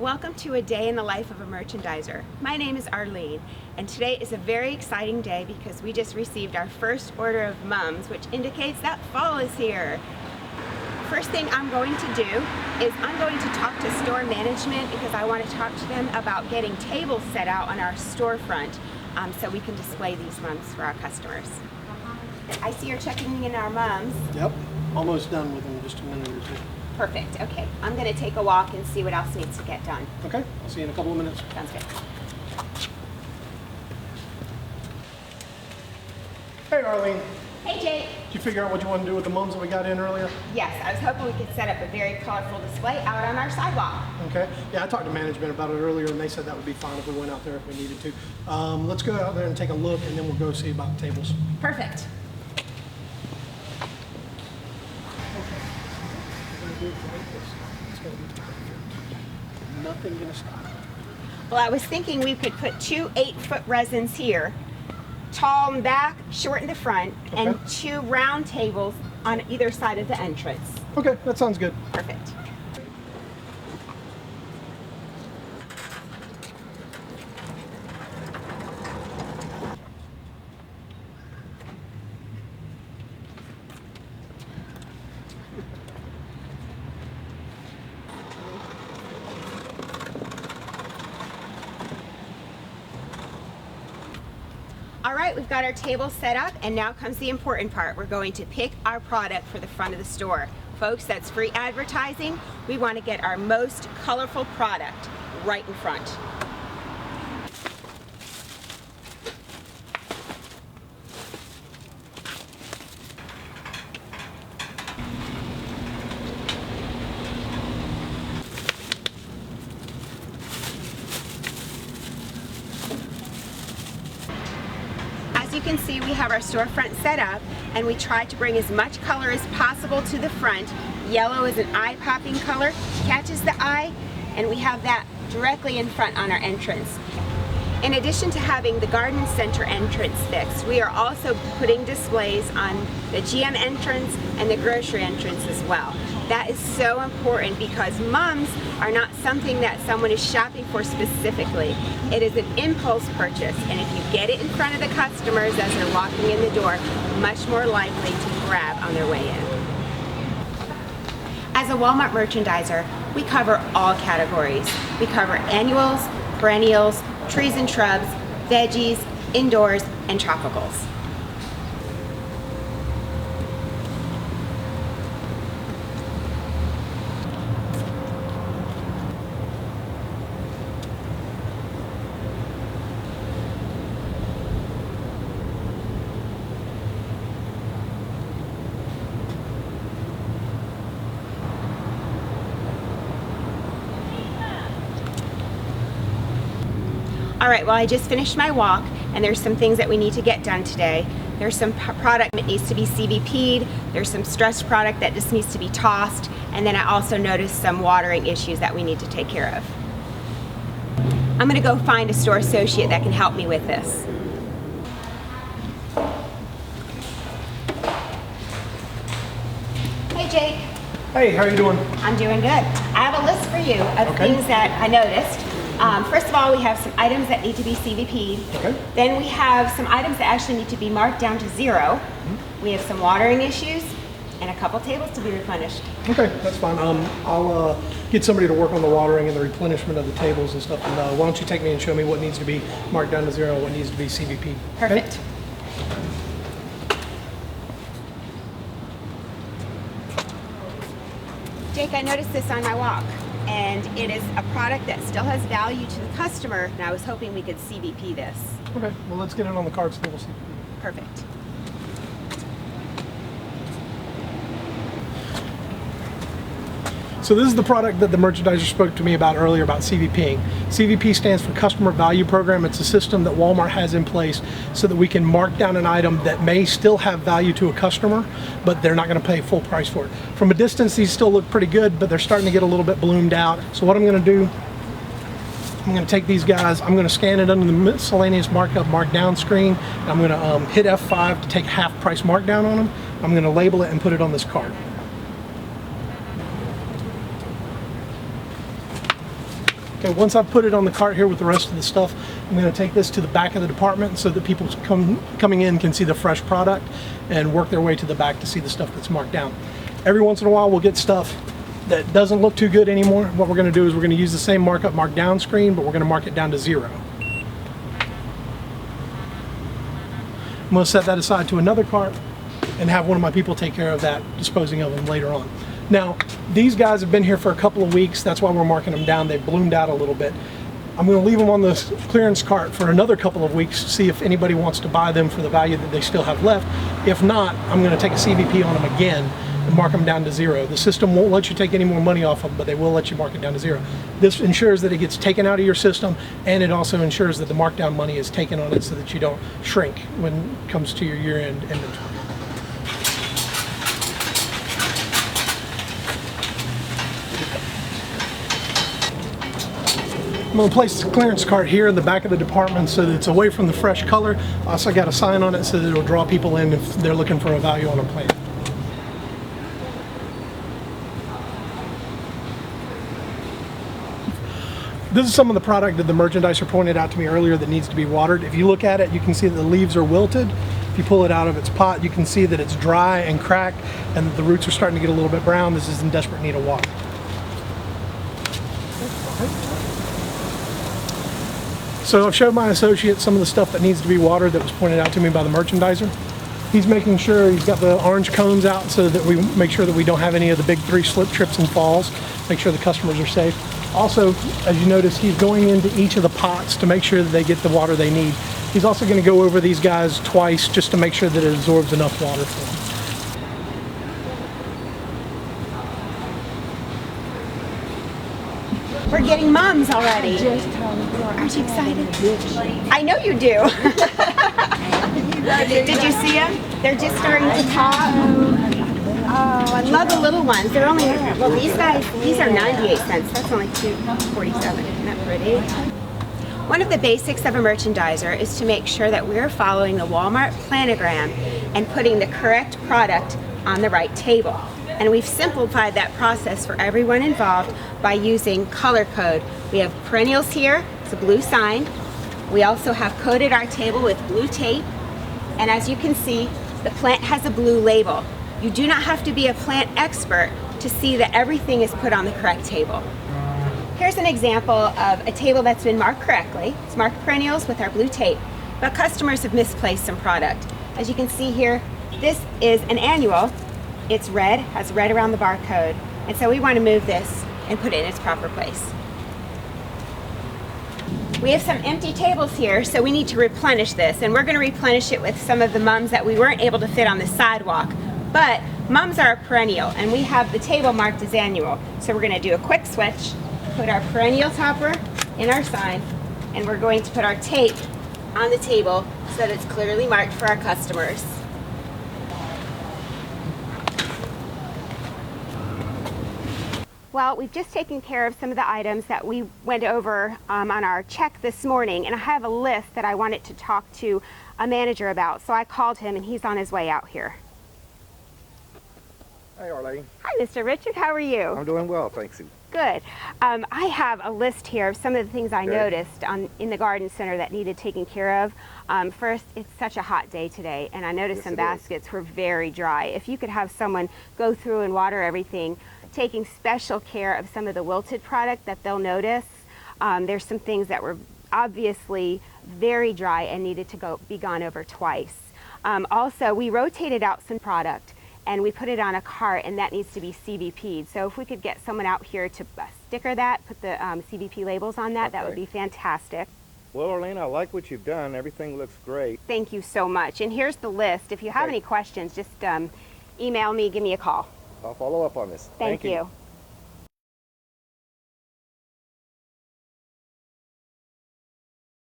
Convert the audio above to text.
Welcome to a day in the life of a merchandiser. My name is Arlene, and today is a very exciting day because we just received our first order of mums, which indicates that fall is here. First thing I'm going to do is I'm going to talk to store management because I want to talk to them about getting tables set out on our storefront so we can display these mums for our customers. I see you're checking in our mums. Yep, almost done with them, just a minute or two. Perfect, okay. I'm going to take a walk and see what else needs to get done. Okay, I'll see you in a couple of minutes. Sounds good. Hey Arlene, Hey Jake. did you figure out what you want to do with the mums that we got in earlier? Yes, I was hoping we could set up a very colorful display out on our sidewalk. Okay, yeah, I talked to management about it earlier and they said that would be fine if we went out there if we needed to. Let's go out there and take a look and then we'll go see about the tables. Perfect. Nothing gonna stop. Well, I was thinking we could put two 8-foot resins here, tall in back, short in the front, and two round tables on either side of the entrance. Okay, that sounds good. Perfect. All right, we've got our table set up, and now comes the important part. We're going to pick our product for the front of the store. Folks, that's free advertising. We want to get our most colorful product right in front. As you can see, we have our storefront set up and we try to bring as much color as possible to the front. Yellow is an eye-popping color, catches the eye, and we have that directly in front on our entrance. In addition to having the garden center entrance fixed, we are also putting displays on the GM entrance and the grocery entrance as well. That is so important because mums are not something that someone is shopping for specifically. It is an impulse purchase, and if you get it in front of the customers as they're walking in the door, much more likely to grab on their way in. As a Walmart merchandiser, we cover all categories. We cover annuals, perennials, trees and shrubs, veggies, indoors, and tropicals. All right, well, I just finished my walk, and there's some things that we need to get done today. There's some product that needs to be CVP'd, there's some stressed product that just needs to be tossed, and then I also noticed some watering issues that we need to take care of. I'm gonna go find a store associate that can help me with this. Hey, Jake. Hey, how are you doing? I'm doing good. I have a list for you of things that I noticed. First of all, we have some items that need to be CVP'd. Okay. Then we have some items that actually need to be marked down to 0. We have some watering issues and a couple tables to be replenished. Okay, that's fine. I'll get somebody to work on the watering and the replenishment of the tables and stuff. And why don't you take me and show me what needs to be marked down to 0, what needs to be CVP. Perfect. Jake, I noticed this on my walk, and it is a product that still has value to the customer, and I was hoping we could CVP this. Okay, well, let's get it on the cards and we'll see. Perfect. So this is the product that the merchandiser spoke to me about earlier about CVPing. CVP stands for Customer Value Program. It's a system that Walmart has in place so that we can mark down an item that may still have value to a customer, but they're not going to pay full price for it. From a distance, these still look pretty good, but they're starting to get a little bit bloomed out. So what I'm going to do, I'm going to take these guys, I'm going to scan it under the miscellaneous markup markdown screen. I'm going to hit F5 to take half price markdown on them. I'm going to label it and put it on this card. Okay, once I've put it on the cart here with the rest of the stuff, I'm going to take this to the back of the department so that people coming in can see the fresh product and work their way to the back to see the stuff that's marked down. Every once in a while we'll get stuff that doesn't look too good anymore. What we're going to do is we're going to use the same markup mark down screen, but we're going to mark it down to 0. I'm going to set that aside to another cart and have one of my people take care of that, disposing of them later on. Now, these guys have been here for a couple of weeks. That's why we're marking them down. They've bloomed out a little bit. I'm going to leave them on the clearance cart for another couple of weeks to see if anybody wants to buy them for the value that they still have left. If not, I'm going to take a CVP on them again and mark them down to 0. The system won't let you take any more money off them, but they will let you mark it down to 0. This ensures that it gets taken out of your system, and it also ensures that the markdown money is taken on it so that you don't shrink when it comes to your year-end inventory. I'm going to place the clearance cart here in the back of the department so that it's away from the fresh color. Also got a sign on it so that it'll draw people in if they're looking for a value on a plant. This is some of the product that the merchandiser pointed out to me earlier that needs to be watered. If you look at it, you can see that the leaves are wilted. If you pull it out of its pot, you can see that it's dry and cracked and that the roots are starting to get a little bit brown. This is in desperate need of water. So I've showed my associate some of the stuff that needs to be watered that was pointed out to me by the merchandiser. He's making sure he's got the orange cones out so that we make sure that we don't have any of the big 3 slip, trips, and falls. Make sure the customers are safe. Also, as you notice, he's going into each of the pots to make sure that they get the water they need. He's also going to go over these guys twice just to make sure that it absorbs enough water for them. We're getting mums already. Aren't you excited? I know you do. Did you see them? They're just starting to pop. Oh, I love the little ones. They're only, well, these are 98 cents. That's only $2.47. Isn't that pretty? One of the basics of a merchandiser is to make sure that we're following the Walmart planogram and putting the correct product on the right table. And we've simplified that process for everyone involved by using color code. We have perennials here, it's a blue sign. We also have coated our table with blue tape. And as you can see, the plant has a blue label. You do not have to be a plant expert to see that everything is put on the correct table. Here's an example of a table that's been marked correctly. It's marked perennials with our blue tape, but customers have misplaced some product. As you can see here, this is an annual. It's red, has red around the barcode, and so we want to move this and put it in its proper place. We have some empty tables here, so we need to replenish this, and we're going to replenish it with some of the mums that we weren't able to fit on the sidewalk. But mums are a perennial, and we have the table marked as annual. So we're going to do a quick switch, put our perennial topper in our sign, and we're going to put our tape on the table so that it's clearly marked for our customers. Well, we've just taken care of some of the items that we went over on our check this morning, and I have a list that I wanted to talk to a manager about. So I called him, and he's on his way out here. Hi, Arlene. Hi, Mr. Richard. How are you? I'm doing well, thanks. Good. I have a list here of some of the things I noticed in the garden center that needed taken care of. First, it's such a hot day today, and I noticed some baskets were very dry. If you could have someone go through and water everything, taking special care of some of the wilted product that they'll notice. There's some things that were obviously very dry and needed to be gone over twice. Also, we rotated out some product and we put it on a cart, and that needs to be CVP'd. So if we could get someone out here to sticker that, put the CVP labels on that, that would be fantastic. Well, Arlene, I like what you've done. Everything looks great. Thank you so much. And here's the list. If you have any questions, just email me, give me a call. I'll follow up on this. Thank you.